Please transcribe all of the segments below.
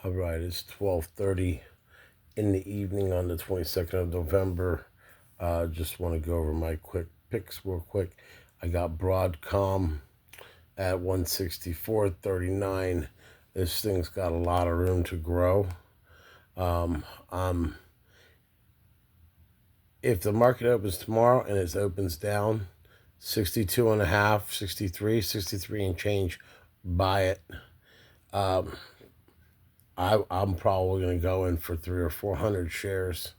All right, it's 12:30 in the evening on the 22nd of November. Just want to go over my quick picks real quick. I got Broadcom at 164.39. This thing's got a lot of room to grow. Um, um, if the market opens tomorrow and it opens down 62 and a half, 63 and change, buy it. Um, I'm probably going to go in for 300 or 400 shares.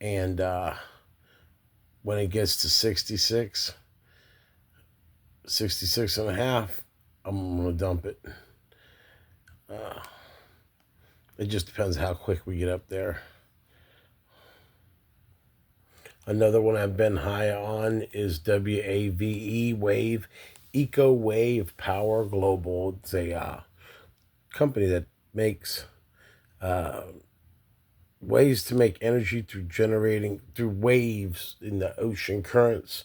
And when it gets to 66 and a half, I'm going to dump it. Uh, it just depends how quick we get up there. Another one I've been high on is Wave, Eco Wave Power Global. It's a company that makes ways to make energy through waves in the ocean currents,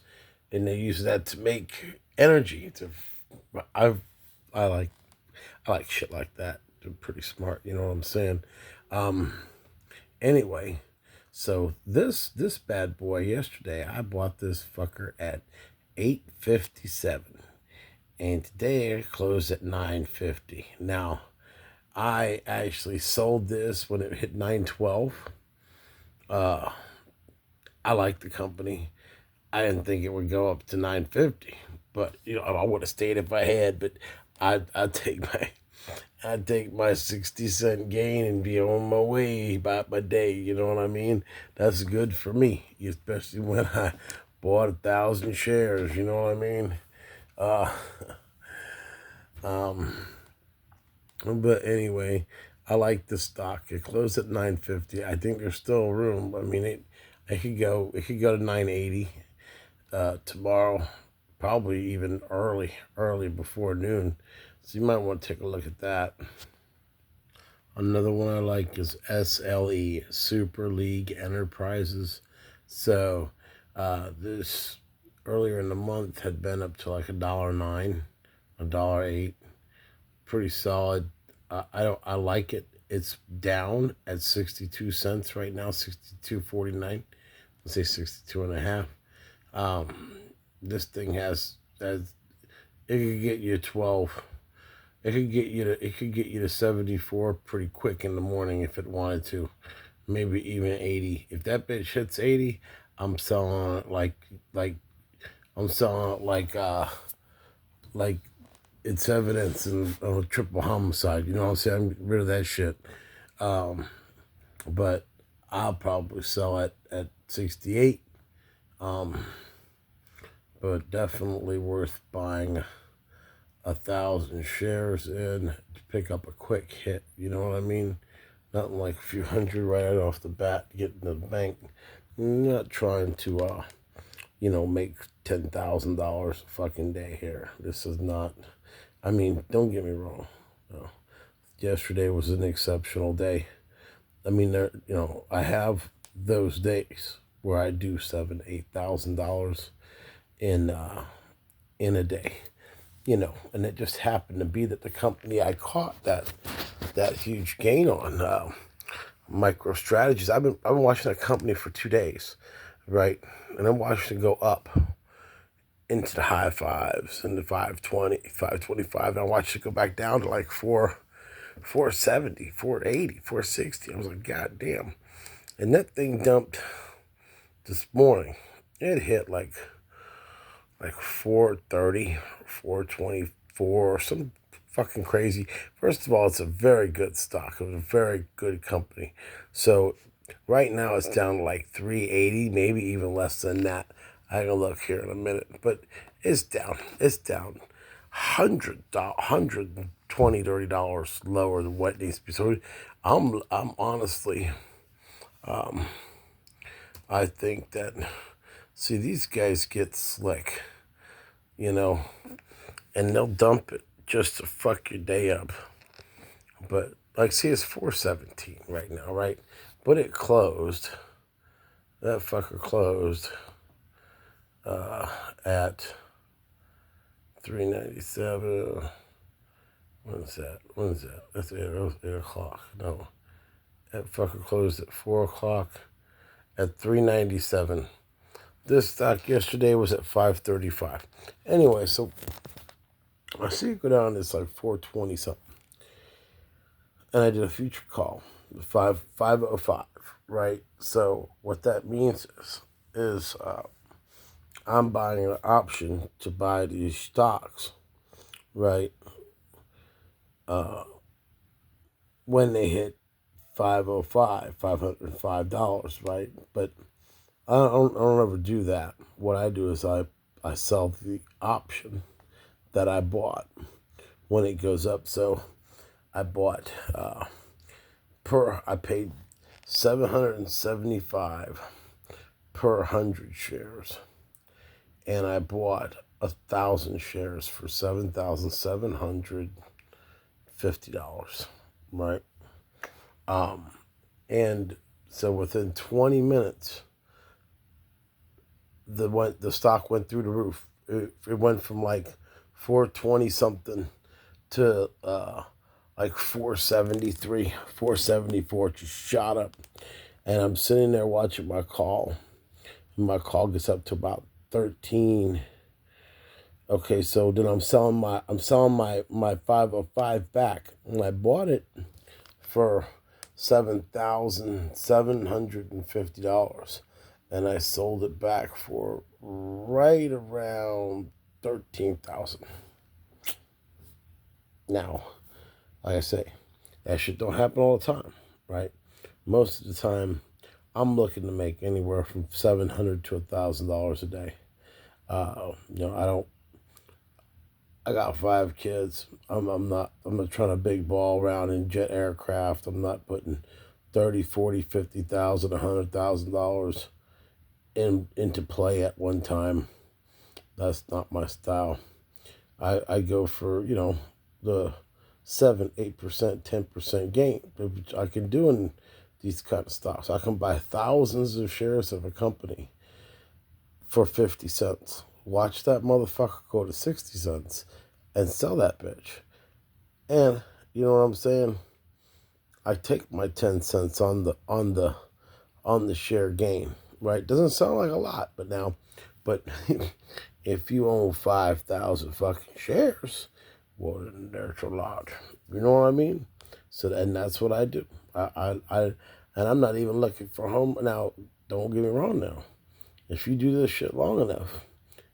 and they use that to make energy. I I like I like shit like that. They're pretty smart, you know what I'm saying? Um, anyway, so this bad boy yesterday, I bought this fucker at 8.57, and today it closed at 9.50. Now, I actually sold this when it hit 9.12. Uh, I like the company. I didn't think it would go up to 9.50, but I would have stayed if I had. But I'd take my 60 cent gain and be on my way about my day. You know what I mean? That's good for me, especially when I bought 1,000 shares. You know what I mean? Uh, um, but anyway, I like the stock. It closed at 9.50. I think there's still room. I mean, it could go to 9.80 tomorrow, probably even early before noon. So you might want to take a look at that. Another one I like is SLE, Super League Enterprises. So this earlier in the month had been up to like $1.09, $1.08. Pretty solid. I like it. It's down at 62 cents right now, 62.49. Let's say 62 and a half. This thing has it could get you 12. It could get you to 74 pretty quick in the morning if it wanted to. Maybe even 80. If that bitch hits 80, I'm selling it I'm selling it like it's evidence of a triple homicide. You know what I'm saying? I'm getting rid of that shit. Um, but I'll probably sell it at 68. Um, but definitely worth buying 1,000 shares in to pick up a quick hit. You know what I mean? Nothing like a few hundred right off the bat to get in the bank. I'm not trying to make $10,000 a fucking day here. This is not. I mean, don't get me wrong. No. Yesterday was an exceptional day. I mean, I have those days where I do $7,000, $8,000 in a day. And it just happened to be that the company I caught that huge gain on, MicroStrategies. I've been watching that company for 2 days, right? And I'm watching it go up into the high fives and the 520, 525. And I watched it go back down to like 470, 480, 460. I was like, God damn. And that thing dumped this morning. It hit like 430, 424, some fucking crazy. First of all, it's a very good stock. It was a very good company. So right now it's down to like 380, maybe even less than that. I can look here in a minute, but it's down. It's down $120, $30 lower than what it needs to be. So I'm honestly, I think that, see, these guys get slick, you know, and they'll dump it just to fuck your day up. But like, see, it's 417 right now, right? But it closed. That fucker closed at 397. When's that? When's that? That's 8 o'clock. No. That fucker closed at 4 o'clock at 397. This stock yesterday was at 535. Anyway, so I see it go down, it's like 420 something. And I did a future call, 505, right? So what that means is I'm buying an option to buy these stocks, right? When they hit 505, $505, right? But I don't ever do that. What I do is I sell the option that I bought when it goes up. So I bought I paid 775 per 100 shares, and I bought 1,000 shares for $7,750, right? And so within 20 minutes, the stock went through the roof. It went from like 420 something to like 473, 474. Just shot up, and I'm sitting there watching my call. And my call gets up to about 13. Okay, so then I'm selling my 505 back, and I bought it for $7,750, and I sold it back for right around 13,000. Now, like I say, that shit don't happen all the time, right? Most of the time, I'm looking to make anywhere from $700 to $1,000 a day. I got 5 kids. I'm not trying to big ball around in jet aircraft. I'm not putting 30, 40, 50,000, $100,000 into play at one time. That's not my style. I go for, the 7, 8%, 10% gain, which I can do in these kind of stocks. I can buy thousands of shares of a company for 50 cents. Watch that motherfucker go to 60 cents and sell that bitch. And you know what I'm saying? I take my 10 cents on the share gain, right? Doesn't sound like a lot, but if you own 5,000 fucking shares, well, then there's a lot. You know what I mean? So, and that's what I do. And I'm not even looking for home. Now, don't get me wrong now. If you do this shit long enough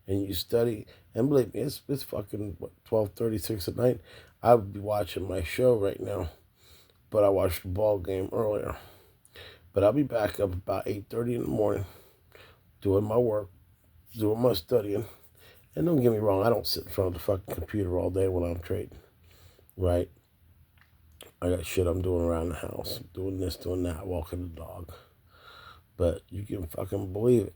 and you study, and believe me, it's fucking, 12:36 at night. I would be watching my show right now, but I watched the ball game earlier. But I'll be back up about 8:30 in the morning doing my work, doing my studying. And don't get me wrong, I don't sit in front of the fucking computer all day when I'm trading, right? I got shit I'm doing around the house, doing this, doing that, walking the dog. But you can fucking believe it.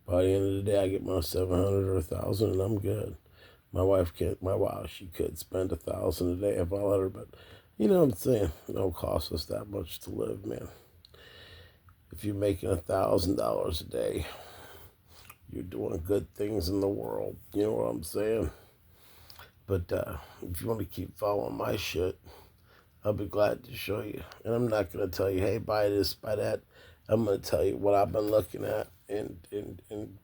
By the end of the day, I get my 700 or 1,000, and I'm good. My wife can't. She could spend 1,000 a day if I let her, but you know what I'm saying. It don't cost us that much to live, man. If you're making $1,000 a day, you're doing good things in the world. You know what I'm saying? But if you want to keep following my shit, I'll be glad to show you. And I'm not going to tell you, hey, buy this, buy that. I'm going to tell you what I've been looking at and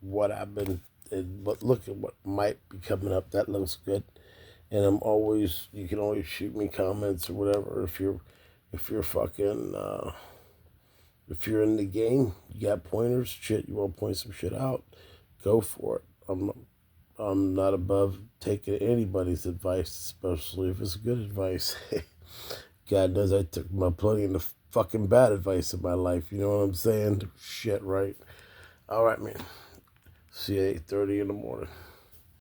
what I've been, look at what might be coming up. That looks good. And you can always shoot me comments or whatever. If you're fucking, if you're in the game, you got pointers, shit, you want to point some shit out, go for it. I'm not above taking anybody's advice, especially if it's good advice. God knows I took plenty of the fucking bad advice in my life. You know what I'm saying? Shit, right? All right, man. See you at 8:30 in the morning.